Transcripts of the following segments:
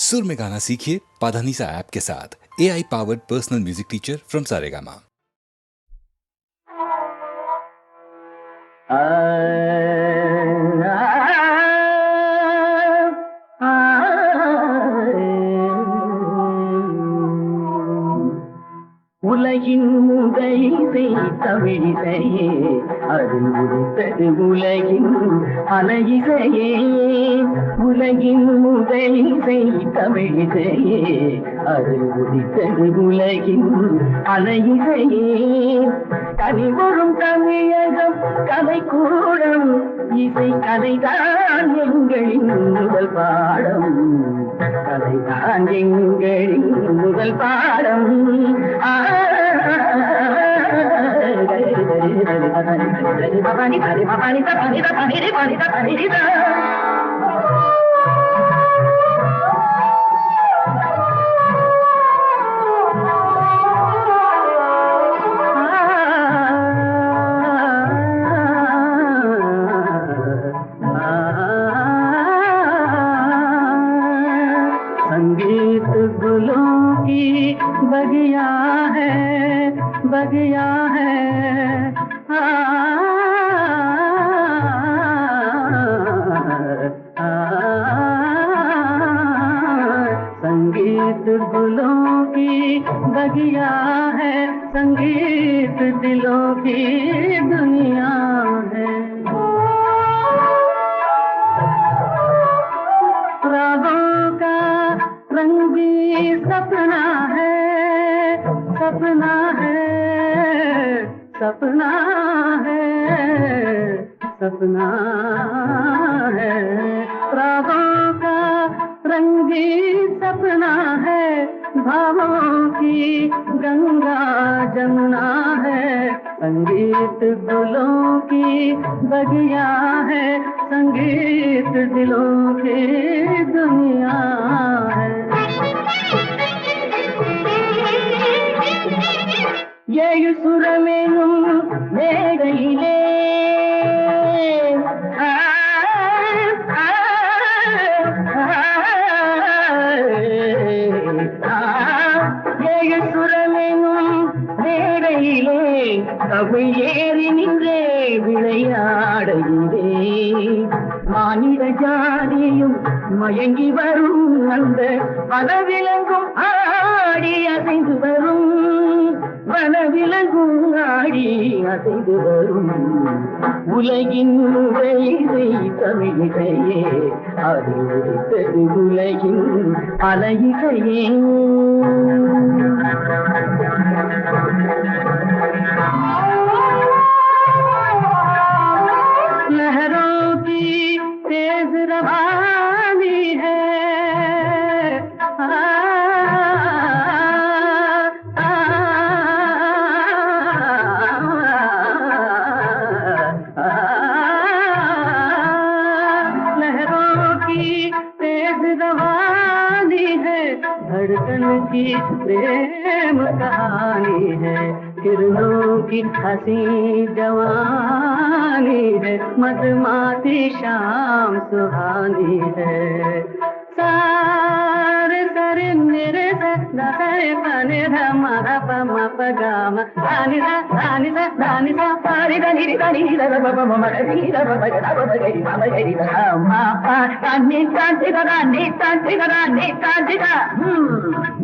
सुर में गाना सीखिए पाधानीसा ऐप के साथ। AI powered personal music teacher from Saregama. உலகின் முதலிசை தமிழிசையே, அது முடித்தது உலகின் அலையிசையே. உலகின் முதலிசை தமிழிசையே, அது முடித்தது உலகின் அலையிசையே. கனிவரும் தமிழகம் கலைக்கூடம், இசை கலைதான் எங்களின் முதல் பாடம். கலைதான் எங்களின் முதல் பாடம். संगीत गुलों की बगिया है, बगिया है। संगीत गुलों की बगिया है, संगीत दिलों की दुनिया है। रागों का रंगी सपना है, सपना है, सपना है, सपना है। रागों का रंगी सपना है, भावों की गंगा जमुना है। संगीत गुलों की बगिया है, संगीत दिलों की दुनिया है। ஏழு சுரமெனும் மேடையிலே ஏழு சுரமெனும் மேடையிலே தமிழ் ஏறி நின்றே விளையாடுகிறே. மானிட ஜாதியும் மயங்கி வரும் அந்த வனவிலங்கும் ஆடி அசைந்து வரும், வனவிலங்கும் ஆடி அசைந்து வரும். உலகின் முதலிசை தமிழிசையே, அது முடித்தது உலகின் அலையிசையே. लहरों की तेज रवानी है, लहरों की तेज रवानी है, धड़कन की प्रेम कहानी है। किरणों की हंसी जवानी है, मधुमाती शाम सुहानी है। सारे सरे मेरे सरे पने धमा धम पगाम धानी सा धानी सा धानी सा पारी धनी धनी ध ब ब म री ध ब ब ग ध ब ग री मा ग री ध मा पा धानी धानी धानी धानी धानी धानी ध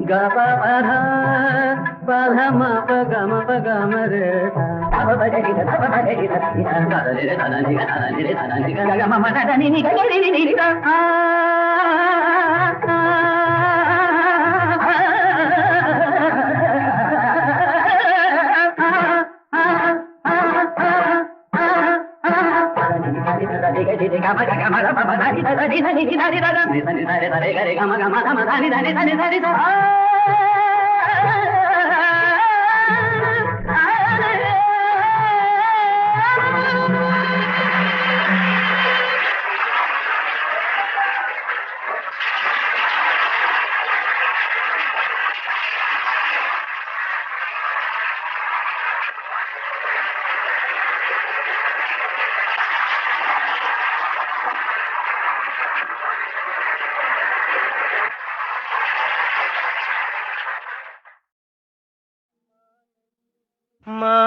ग प प ध प ध म प ग म प ग म रे ध ब ब ग री ध ब ब ग री ध ध रे रे ध नी ग ध नी रे ध नी ग ग म म ध नी नी ग री री री ध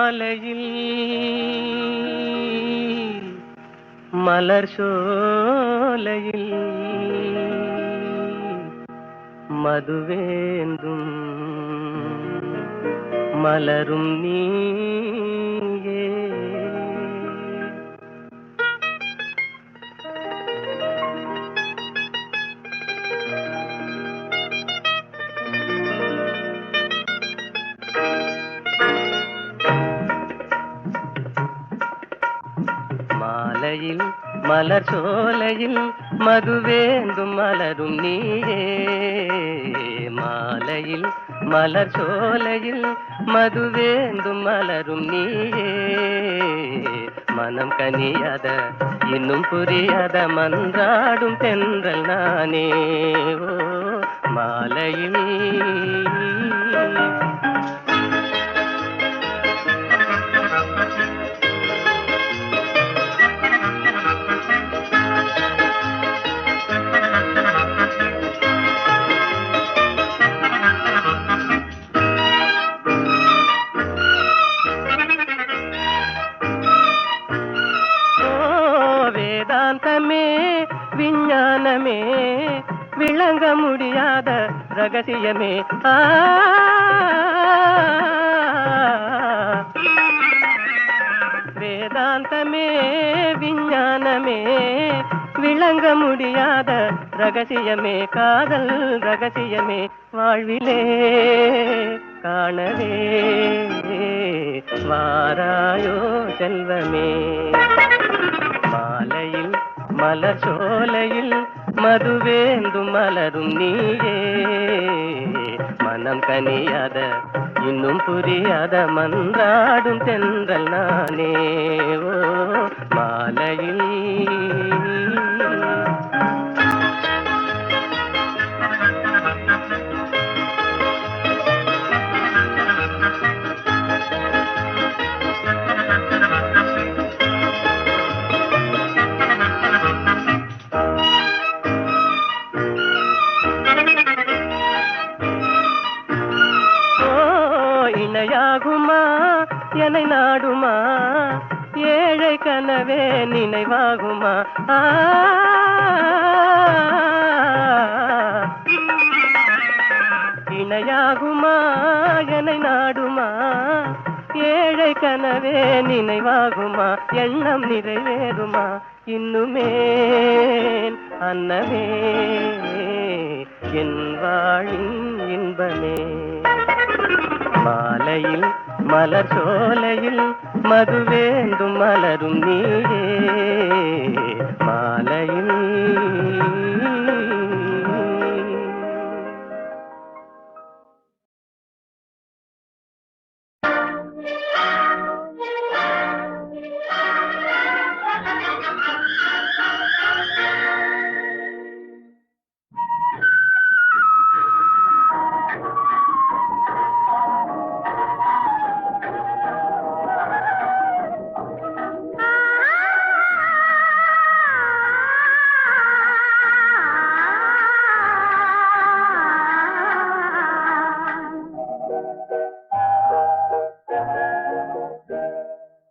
மாலையில் மலர் சோலையில் மதுவேந்தும் மலரும் நீயே. மாலையில் மலர் சோலையில் மதுவேந்தும் மலரும் நீயே. மாலையில் மலர் சோலையில் மதுவேந்தும் மலரும் நீயே. மனம் கனியாத இன்னும் புரியாத மன்றாடும் தென்றல் நானே. ஓ மாலையில் வேதாந்தமே விஞ்ஞானமே விளங்க முடியாத ரகசியமே. வேதாந்தமே விஞ்ஞானமே விளங்க முடியாத ரகசியமே. காதல் ரகசியமே வாழ்விலே காணவே வாராயோ செல்வமே. மாலையில் மலர் சோலையில் மதுவேந்தும் மலரும் நீயே. மனம் கனியாத இன்னும் புரியாத மன்றாடும் தென்றல் நானே. ஓ மாலையில் இணையாகுமா என்னை நாடுமா ஏழை கனவே நினைவாகுமா. இணையாகுமா என்னை நாடுமா ஏழை கனவே நினைவாகுமா. எண்ணம் நிறைவேறுமா இன்னுமே அன்னமே என் வாழின் இன்பமே. மாலையில் மலர் சோலையில் மதுவேந்தும் மலரும் நீயே. மாலையில்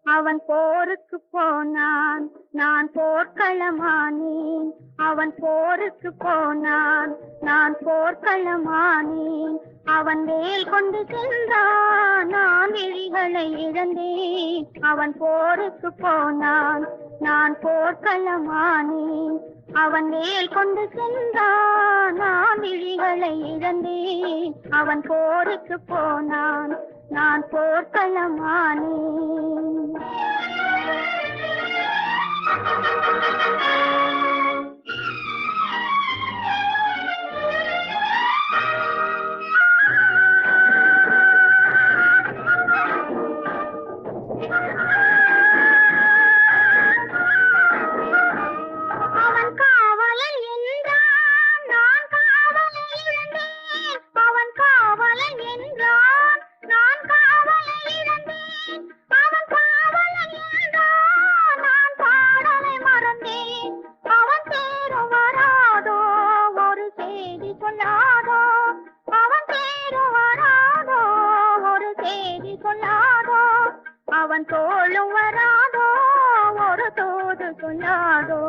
அவன் போருக்கு போனான் நான் போர்க்களமானேன். அவன் போருக்கு போனான் நான் போர்க்களமானேன். அவன் வேல் கொண்டு சென்றான் நான் விழிகளை இழந்தேன். அவன் போருக்கு போனான் நான் போர்க்களமானேன். அவன் வேல் கொண்டு சென்றான் நான் விழிகளை இழந்தேன். அவன் போருக்கு போனான் நான் போர்க்களமானேன். அவன் காவலன் என்றான் நான் காவலை இழந்தேன். அவன் காவலன் என்றான் நான் காவலை இழந்தேன். அவன் காவலன் என்றான் நான் பாடலை மறந்தேன். அவன் தேரும் வராதோ ஒரு செய்தி சொல்லாதோ. அவன் தேரும் வராதோ ஒரு செய்தி சொல்லாதோ. அவன் தோளும் வராதோ ஒரு தூது சொல்லாதோ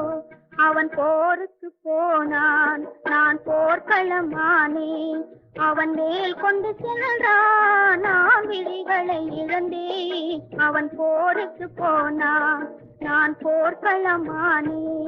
அவன் போருக்கு போனான் நான் போர்க்களமானேன் அவன் மேல் கொண்டு சென்றான் நான் விழிகளை இழந்தேன் அவன் போருக்கு போனான் நான் போர்க்களமானேன்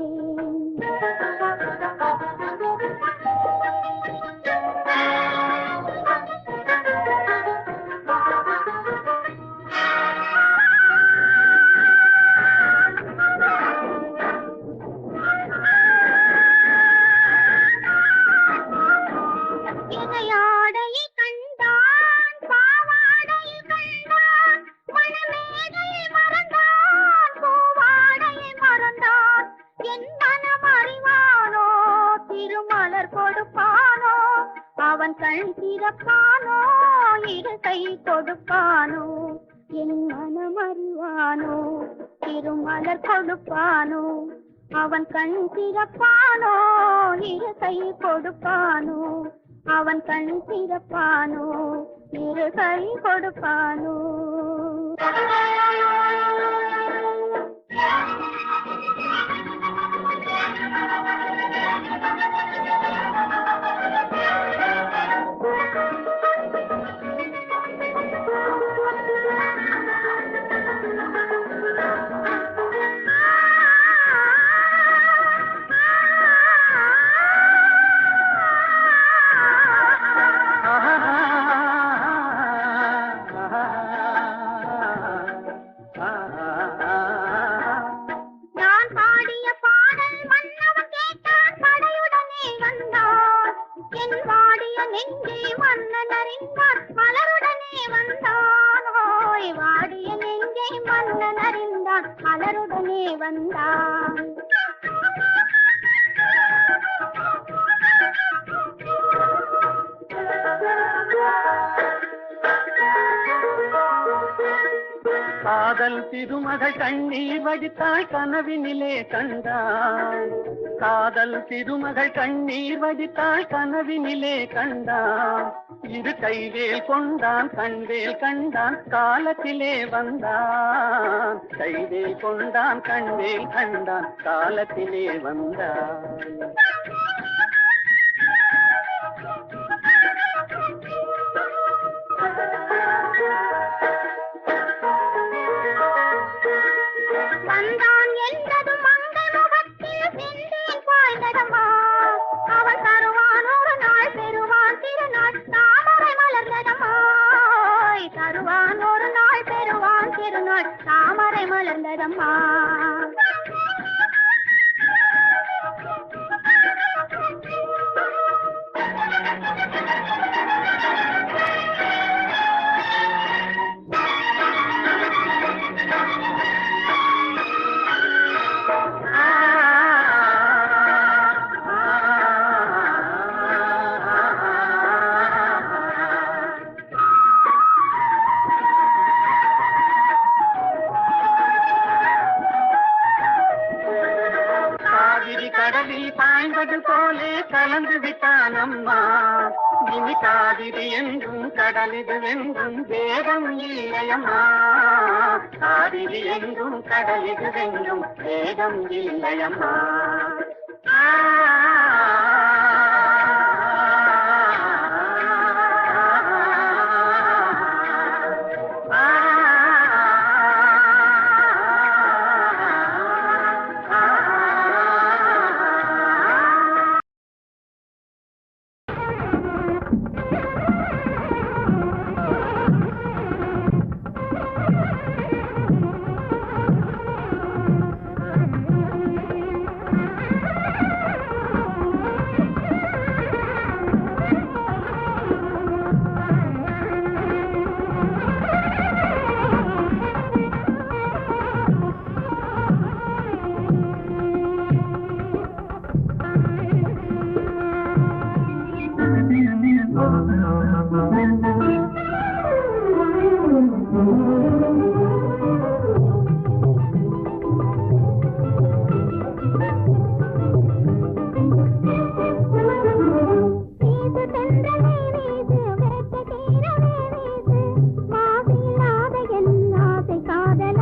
அவன் கண் திறப்பானோ இரு கை கொடுப்பானோ என் மனம் அறிவானோ திருமலர் கொடுப்பானோ அவன் கண் திறப்பானோ இரு கை கொடுப்பானோ அவன் கண் திறப்பானோ இரு கை கொடுப்பானோ மலருடனே வந்தான் காதல் திருமகள் கண்ணீர் வடித்தாள் கனவினிலே கண்டாள் காதல் திருமகள் கண்ணீர் வடித்தாள் கனவினிலே கண்டான் இரு கைவேல் கொண்டான் கண்வேல் கண்டான் காலத்திலே வந்தான் கைவேல் கொண்டான் கண்வேல் கண்டான் காலத்திலே வந்தான் வந்தான் என்றது மங்கை முகத்தில் செந்தேன் பாய்ந்ததம்மா அவன் தருவான் ஒரு நாள் பெறுவான் திருநாள் தாமரை மலர்ந்ததம்மா தருவான் ஒரு நாள் பெறுவான் திருநாள் தாமரை மலர்ந்ததம்மா கடலில் பாய்வது போலே கலந்து விட்டான் அம்மா இனி காவிரி என்றும் கடலிது வென்றும் வேதம் இல்லையம்மா காவிரி என்றும் கடலிது வென்றும் வேதம் இல்லையம்மா காதல்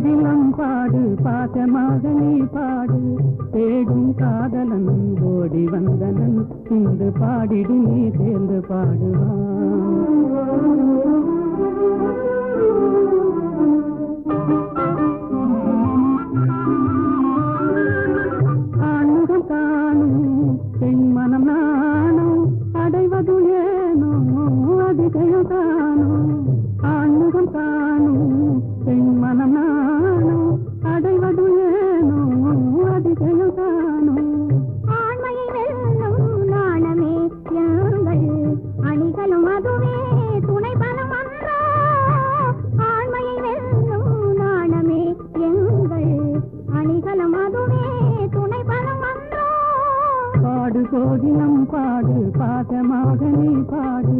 கோவிலம் பாடு பாசமாக நீ பாடு தேடும் காதலன் ஓடி வந்தனன் இன்று பாடிடு நீ சேர்ந்து பாடுவான் ஆண்முகம் காணும் பெண் மனம் நானும் அடைவது ஏனோ அதிசயம் காணும் ஆண்முகம் காணும் பெண் மனம் நானும் அடைவது ஏனோ அதிசயம் காணும் ஆண்மையை வெல்லும் நாணமே யாங்கள் அணிகளும் அதுவே துணை பலம் அன்றோ ஆண்மையை வெல்லும் நாணமே எங்கள் அணிகளும் அதுவே துணை பலம் அன்றோ பாடு கோகிலம் பாடு பாசமாக நீ பாடு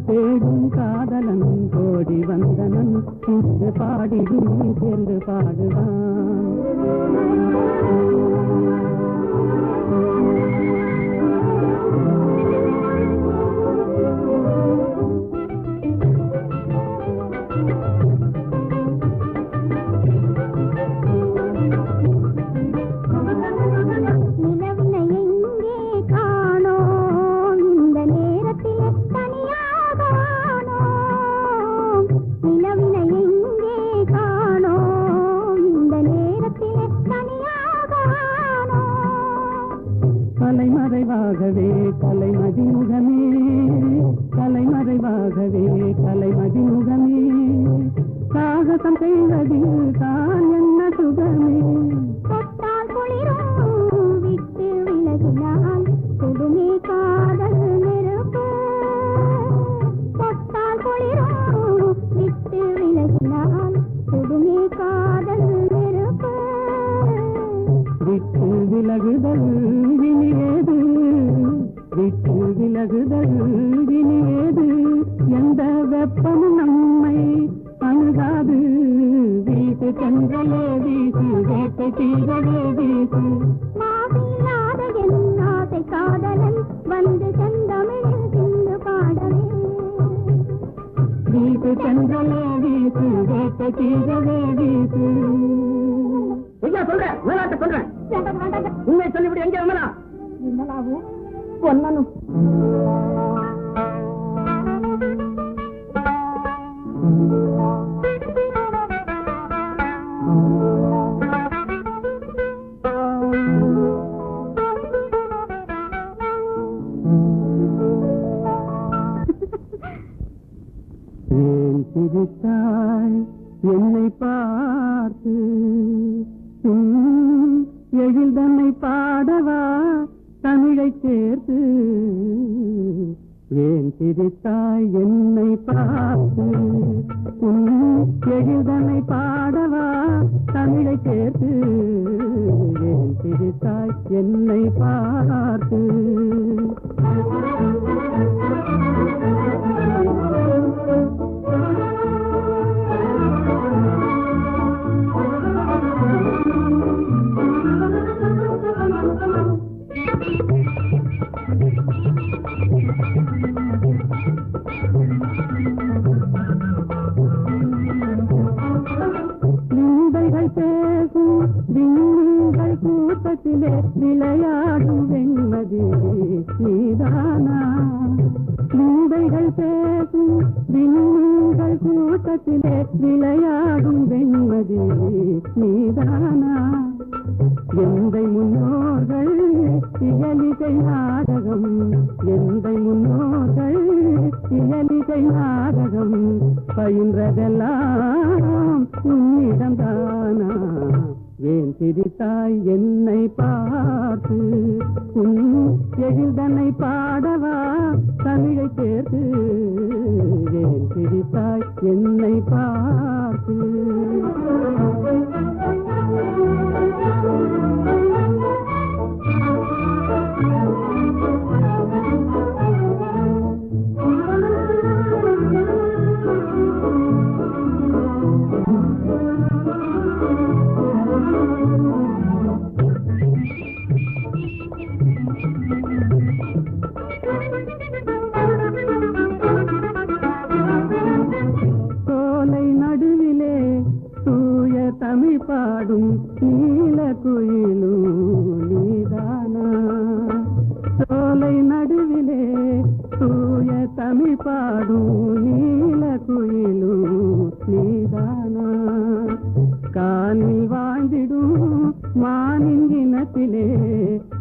தேடும் காதலன் கோடி வந்தனன் இன்று பாடிடு நீ சேர்ந்து பாடுவான் நிலவினை எங்கே காணோம் இந்த நேரத்திலே தனியாகானோம் நிலவினை எங்கே காணோம் இந்த நேரத்திலே தனியாகானோம் கலைமறைவாகவே கலைமதிமுகமே கலைமறைவாகவே கலைமதிமுகமே சாகசம் செய்வதில் தான் என்ன சுகமே தொட்டால் குளிரும் விட்டு விலகினால் கொடுமே காதல் நெருப்பு தொட்டால் குளிரும் விட்டு விலகினால் கொடுமே காதல் நெருப்பு விட்டு விலகுதல் வினியேது விட்டு விலகுதல் வினியேது எந்த வெப்பமும் நம்மை அணுகாது வீசு சென்றலே வீசு வேட்டை தீரவே வீசு மாசில்லாத என் ஆசை காதலன் வந்து செந்தமிழில் சிந்து பாடவே வீசு சென்றலே வீசு வேட்டை தீரவே வீசு சொல்றேன் விளையாட்டு சொல்றேன் உண்மை சொல்லிவிடு எங்க விமலா விமலாவும் பொன்னனும் ஏன் சிரித்தாய் என்னை பார்த்து எழில் தன்னை பாடவா தமிழை சேர்த்து ஏன் சிரித்தாய் என்னை பார்த்து எழில் தன்னை பாடவா தமிழை சேர்த்து ஏன் சிரித்தாய் என்னை பார்த்து விந்தைகள் பேசும் விண்மீன்கள் கூட்டத்திலே விளையாடும் வெண்மதி நீதானா விந்தைகள் பேசும் விண்மீன்கள் கூட்டத்திலே விளையாடும் வெண்மதி நீதானா எந்தை முன்னோர்கள் இயலிசை நாடகம் எந்தை முன்னோர்கள் இயலிசை நாடகம் பயின்றதெல்லாம் உன்னிடம் தானா ஏன் சிரித்தாய் என்னை பார்த்து உன் எழில்தனை பாடவா தமிழை சேர்த்து ஏன் சிரித்தாய் என்னை பார்த்து பாடும் நீல குயிலும் நீதானா சோலை நடுவிலே தூய தமிழ் பாடும் நீல குயிலும் நீதானா காணில் வாழ்ந்திடும் மானின் இனத்திலே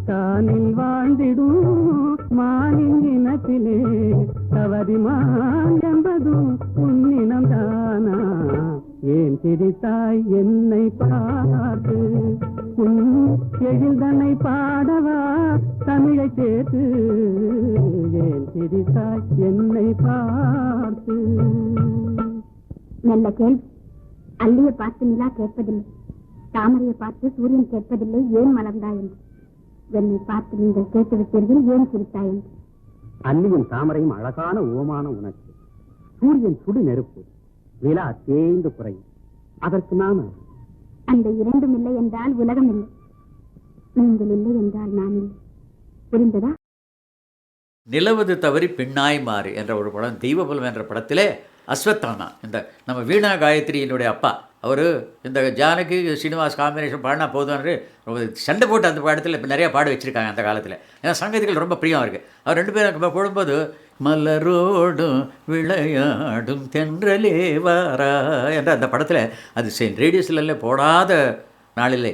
காணில் வாழ்ந்திடும் மானின் இனத்திலே தவறிமான் என்பதும் உன்னினம் தானா ஏன் சிரித்தாய் என்னை பார்த்து உன் எழில்தனை பாடவா தமிழை சேர்த்து ஏன் சிரித்தாய் என்னை பார்த்து நல்ல கேள்வி. அல்லியை பார்த்து நிலா கேட்பதில்லை, தாமரையை பார்த்து சூரியன் கேட்பதில்லை ஏன் மலர்ந்தாய் என்று. என்னை பார்த்து நீங்கள் கேட்டுவிட்டீர்கள் ஏன் சிரித்தாய் என்று. அல்லியும் தாமரையும் அழகான ஓமான உனக்கு. சூரியன் சுடு நெருப்பு, நிலா தேய்ந்து குறையும். அதற்கு நாம அந்த இரண்டும் இல்லை என்றால் உலகம் இல்லை, நீங்கள் இல்லை என்றால் நான் இல்லை. புரிந்ததா? நிலவது தவறி பெண்ணாய் மாறு என்ற ஒரு படம், தெய்வபலம் என்ற படத்திலே அஸ்வத்தானா, இந்த நம்ம வீணா காயத்ரியினுடைய அப்பா, அவர் இந்த ஜானகி ஸ்ரீனிவாஸ் காம்பினேஷன் பாடினா போதும்னு சண்டை போட்டு அந்த படத்தில் இப்போ நிறையா பாட வச்சுருக்காங்க அந்த காலத்தில். ஏன்னா சங்கீதங்கள் ரொம்ப பிரியம் இருக்குது. அவர் ரெண்டு பேரும் போடும்போது மலரோடும் விளையாடும் தென்றலே வாரா என்ற அந்த படத்தில் அது ரேடியோஸ்ல போடாத நாளிலே.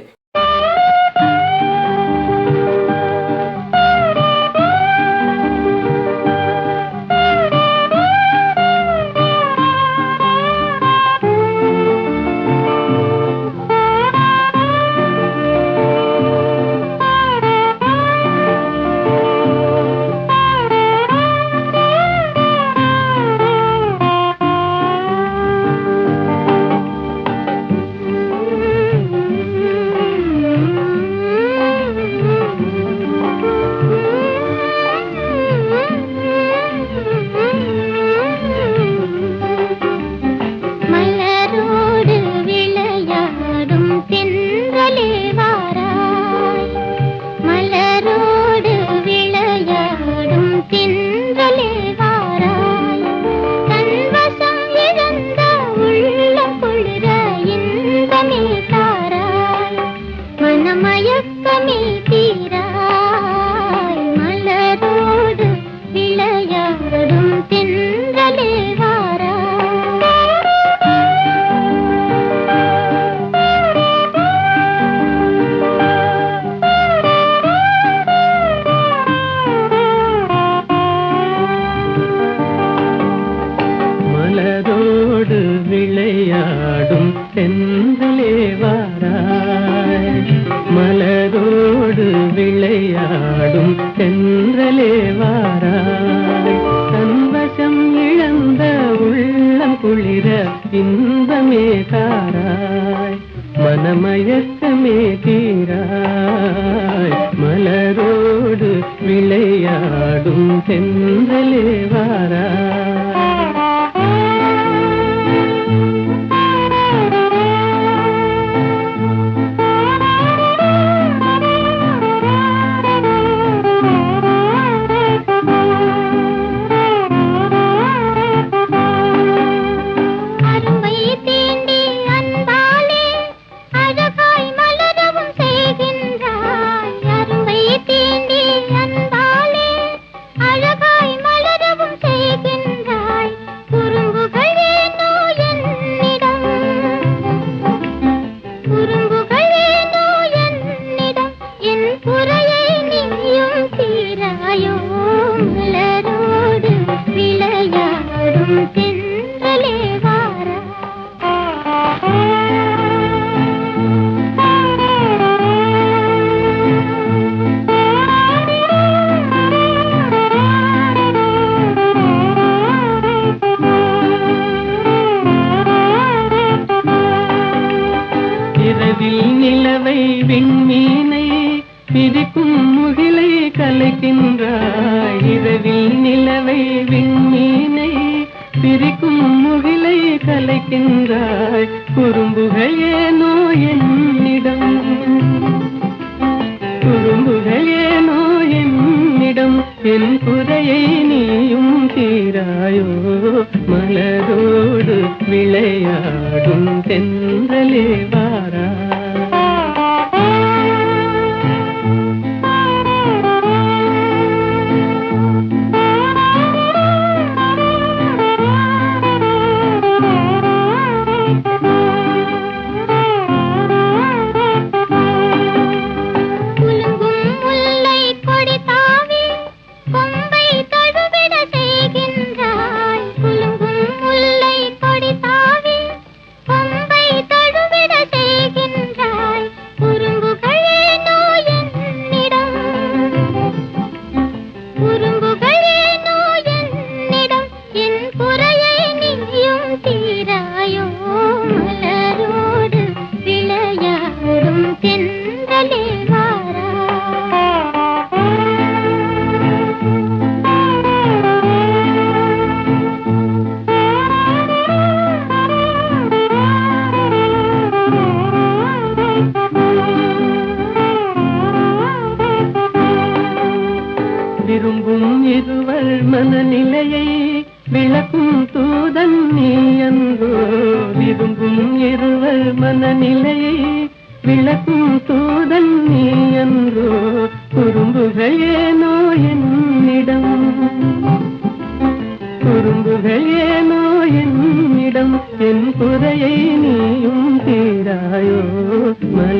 மலரோடு விளையாடும் தென்றலே வாரா. தென்றலே விரும்பும் இருவர் மனநிலையை விளக்கும் தூதன் நீ அன்றோ. விரும்பும் இருவர் மனநிலையை விளக்கும் தூதன் நீ அன்றோ. குறும்புகள் ஏனோ என்னிடம், குறும்புகள் ஏனோ என்னிடம், என் குறையை நீயும் தீராயோ. மலை